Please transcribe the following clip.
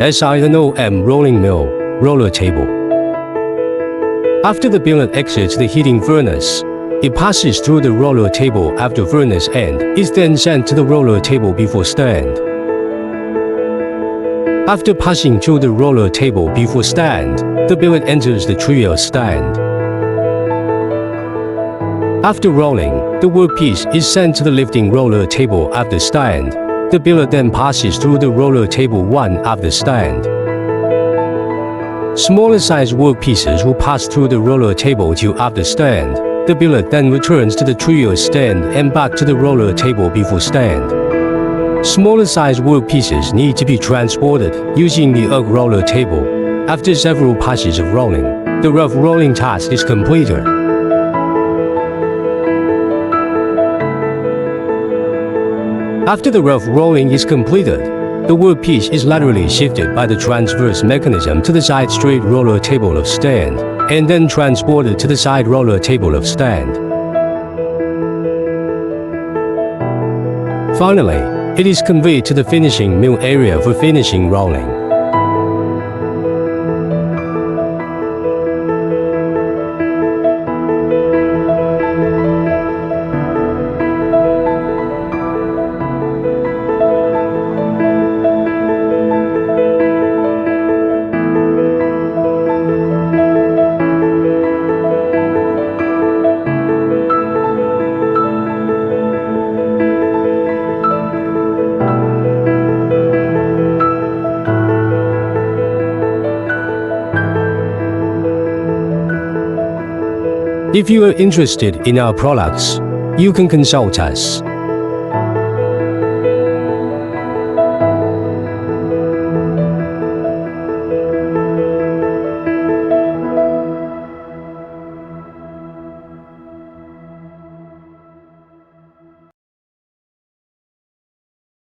SINOM rolling mill, roller table. After the billet exits the heating furnace, it passes through the roller table after furnace end, is then sent to the roller table before stand. After passing through the roller table before stand, the billet enters the trial stand. After rolling, the workpiece is sent to the lifting roller table after stand. The billet then passes through the roller table 1 after stand. Smaller size workpieces will pass through the roller table 2 after stand. The billet then returns to the trial stand and back to the roller table before stand. Smaller size workpieces need to be transported using the roller table. After several passes of rolling, the rough rolling task is completed. After the rough rolling is completed, the workpiece is laterally shifted by the transverse mechanism to the side straight roller table of stand, and then transported to the side roller table of stand. Finally, it is conveyed to the finishing mill area for finishing rolling. If you are interested in our products, you can consult us.